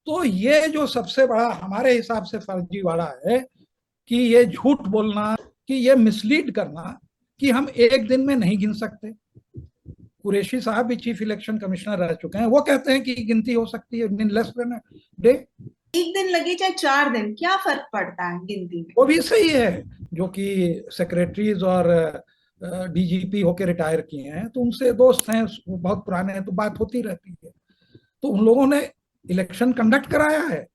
तो ये जो सबसे बड़ा हमारे हिसाब से फर्जीवाड़ा है कि ये झूठ बोलना, कि ये मिसलीड करना कि हम एक दिन में नहीं गिन सकते। कुरैशी साहब भी चीफ इलेक्शन कमिश्नर रह चुके हैं, वो कहते हैं कि गिनती हो सकती है इन लेस देन डे। एक दिन लगे चाहे 4 दिन, क्या फर्क पड़ता है गिनती में। वो भी सही है, जो कि सेक्रेटरीज और डीजीपी होके रिटायर किए हैं, तो उनसे दोस्त हैं, बहुत पुराने हैं, तो बात होती रहती है। तो उन लोगों ने इलेक्शन कंडक्ट कराया है।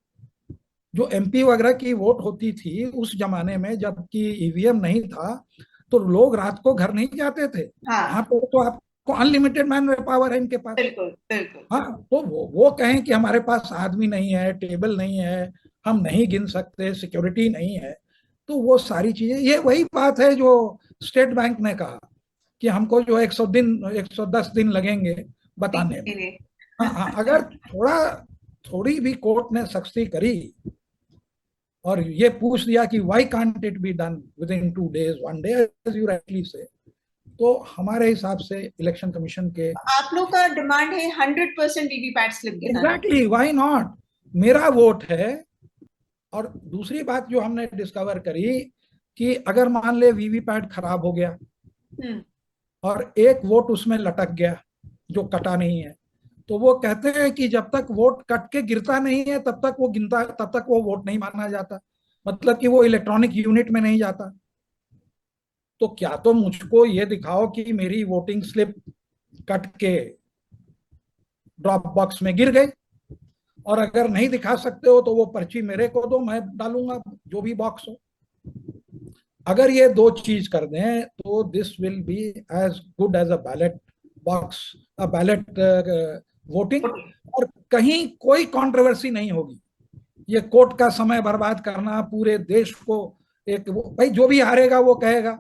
जो एमपी वगैरह की वोट होती थी उस जमाने में, जबकि ईवीएम नहीं था, तो लोग रात को घर नहीं जाते थे। यहाँ हाँ, पर तो आपको अनलिमिटेड मैन पावर है इनके पास। बिल्कुल बिल्कुल। हाँ, तो वो कहें कि हमारे पास आदमी नहीं है, टेबल नहीं है, हम नहीं गिन सकते, सिक्योरिटी नहीं है, तो वो सारी चीजें, ये वही बात है जो स्टेट बैंक ने कहा कि हमको जो 110 दिन लगेंगे बताने में। नहीं, हाँ, हाँ, अगर थोड़ी भी कोर्ट ने सख्ती करी और ये पूछ दिया कि why can't it be done within 2 days, 1 day, as you rightly say, तो हमारे हिसाब से इलेक्शन कमीशन के आप लोग का डिमांड है 100% वीवीपैट स्लिप गिनाना। एग्जैक्टली वाई नॉट, मेरा वोट है। और दूसरी बात जो हमने डिस्कवर करी कि अगर मान ले वीवीपैट खराब हो गया हम्म। और एक वोट उसमें लटक गया जो कटा नहीं है, तो वो कहते हैं कि जब तक वोट कट के गिरता नहीं है तब तक वो गिनता, तब तक वो वोट नहीं माना जाता, मतलब कि वो इलेक्ट्रॉनिक यूनिट में नहीं जाता। तो क्या तो मुझको ये दिखाओ कि मेरी वोटिंग स्लिप कट के ड्रॉप बॉक्स में गिर गई, और अगर नहीं दिखा सकते हो तो वो पर्ची मेरे को दो, मैं डालूंगा जो भी बॉक्स हो। अगर ये दो चीज कर दें तो this will be as good as a ballot box, a ballot voting, और कहीं कोई कंट्रोवर्सी नहीं होगी। ये कोर्ट का समय बर्बाद करना पूरे देश को, एक वो भाई जो भी हारेगा वो कहेगा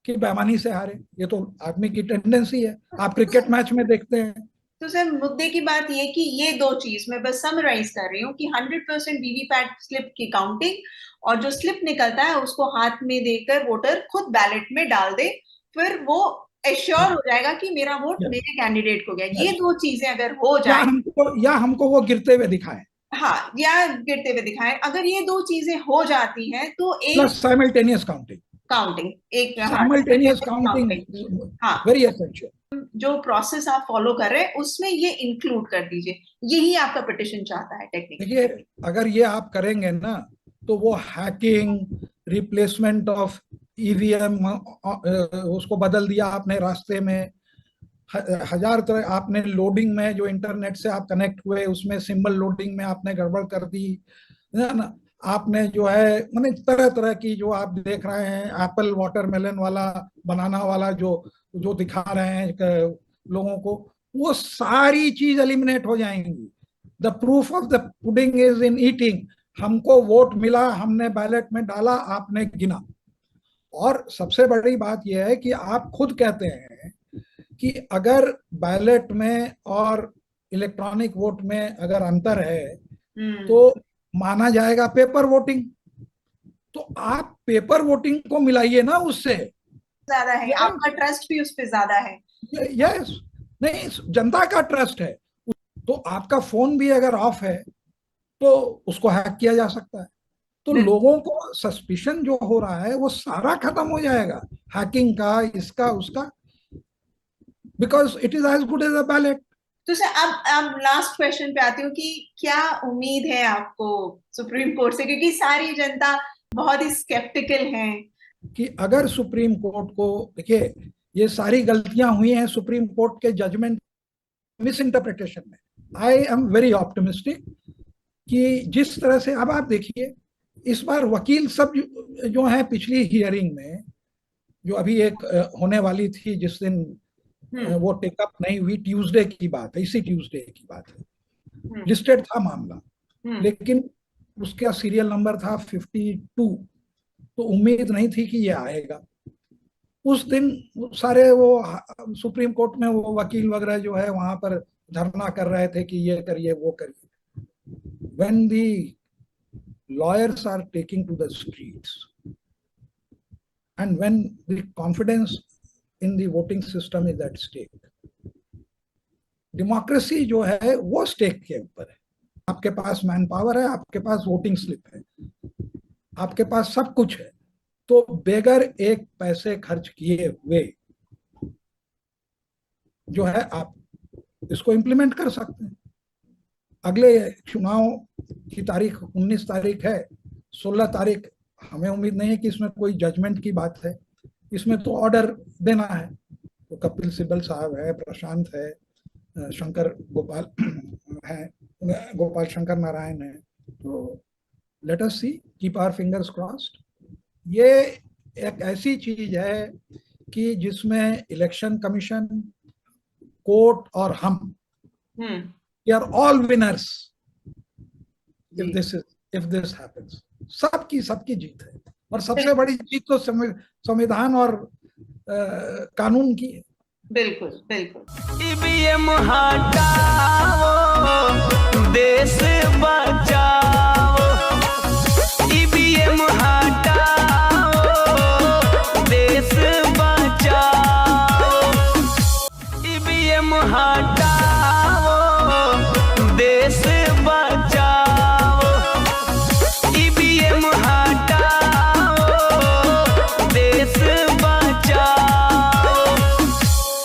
कि बेईमानी से हारे, ये तो आदमी की टेंडेंसी है, आप क्रिकेट मैच में देखते हैं। तो सर, मुद्दे की बात ये कि ये दो चीज मैं बस समराइज कर रही हूँ कि 100% वीवीपैट स्लिप की काउंटिंग और जो स्लिप निकलता है उसको हाथ में देकर वोटर खुद बैलेट में डाल दे, फिर वो एश्योर हो जाएगा कि मेरा वोट यस, मेरे कैंडिडेट को गया। ये यस, दो चीजें अगर हो या जाए। हमको वो गिरते हुए दिखाएं, हाँ, या गिरते हुए दिखाएं, अगर ये दो चीजें हो जाती हैं तो एक प्लस साइमल्टेनियस काउंटिंग। काउंटिंग, एक, हाँ, साइमल्टेनियस काउंटिंग काउंटिंग। इज हाँ, वेरी एसेंशियल। जो प्रोसेस आप फॉलो कर रहे हैं उसमें ये इंक्लूड कर दीजिए। यही आपका पिटिशन चाहता है टेक्निकली। देखिए, अगर ये आप करेंगे ना तो वो हैकिंग, रिप्लेसमेंट ऑफ ईवीएम, उसको बदल दिया आपने रास्ते में, हजार तरह आपने लोडिंग में, जो इंटरनेट से आप कनेक्ट हुए उसमें सिंबल लोडिंग में आपने गड़बड़ कर दी, है ना। आपने जो है मैंने तरह तरह की जो आप देख रहे हैं, एप्पल वाटरमेलन वाला, बनाना वाला, जो जो दिखा रहे हैं लोगों को, वो सारी चीज एलिमिनेट हो जाएंगी। The proof of the pudding is in eating. हमको वोट मिला, हमने बैलेट में डाला, आपने गिना। और सबसे बड़ी बात यह है कि आप खुद कहते हैं कि अगर बैलेट में और इलेक्ट्रॉनिक वोट में अगर अंतर है हम्म। तो माना जाएगा पेपर वोटिंग। तो आप पेपर वोटिंग को मिलाइए ना उससे। ज्यादा है, यस, आपका ट्रस्ट भी उस पर ज्यादा है। यस, नहीं, जनता का ट्रस्ट है। तो आपका फोन भी अगर ऑफ है तो उसको हैक किया जा सकता है। तो लोगों को सस्पिशन जो हो रहा है वो सारा खत्म हो जाएगा, हैकिंग का, इसका उसका, because it is as good as a ballot. तो सर, अब लास्ट क्वेश्चन पे आती हूँ कि क्या उम्मीद है आपको सुप्रीम कोर्ट से, क्योंकि सारी जनता बहुत ही स्केप्टिकल है। कि अगर सुप्रीम कोर्ट को, देखिए, ये सारी गलतियां हुई हैं सुप्रीम कोर्ट के जजमेंट मिस इंटरप्रिटेशन में। आई एम वेरी ऑप्टिमिस्टिक कि जिस तरह से, अब आप देखिए, इस बार वकील सब जो है पिछली हियरिंग में, जो अभी एक होने वाली थी जिस दिन, हम्म। वो टेकअप नहीं हुई, ट्यूसडे की बात है, इसी ट्यूसडे की बात है, हम्म। लिस्टेड था मामला, हम्म। लेकिन उसका सीरियल नंबर था 52। तो उम्मीद नहीं थी कि ये आएगा उस दिन। सारे वो सुप्रीम कोर्ट में वो वकील वगैरह जो है वहां पर धरना कर रहे थे कि ये करिए वो करिए। When the lawyers are taking to the streets, and when the confidence in the voting system is at stake, democracy जो है वो स्टेक के ऊपर है। आपके पास मैन पावर है, आपके पास वोटिंग स्लिप है, आपके पास सब कुछ है, तो बेगर एक पैसे खर्च किए हुए जो है आप इसको इम्प्लीमेंट कर सकते हैं। अगले चुनाव की तारीख 19 तारीख है, 16 तारीख हमें उम्मीद नहीं है कि इसमें कोई जजमेंट की बात है, इसमें तो ऑर्डर देना है। तो कपिल सिब्बल साहब है, प्रशांत है, शंकर गोपाल है, गोपाल शंकर नारायण है, तो let us see, keep our fingers crossed. ये एक ऐसी चीज है कि जिसमें इलेक्शन कमीशन, कोर्ट और हम, we are all winners if this happens. सबकी जीत है, और सबसे बड़ी जीत तो संविधान और कानून की है। बिल्कुल बिल्कुल। ईवीएम हटाओ, देश बचाओ।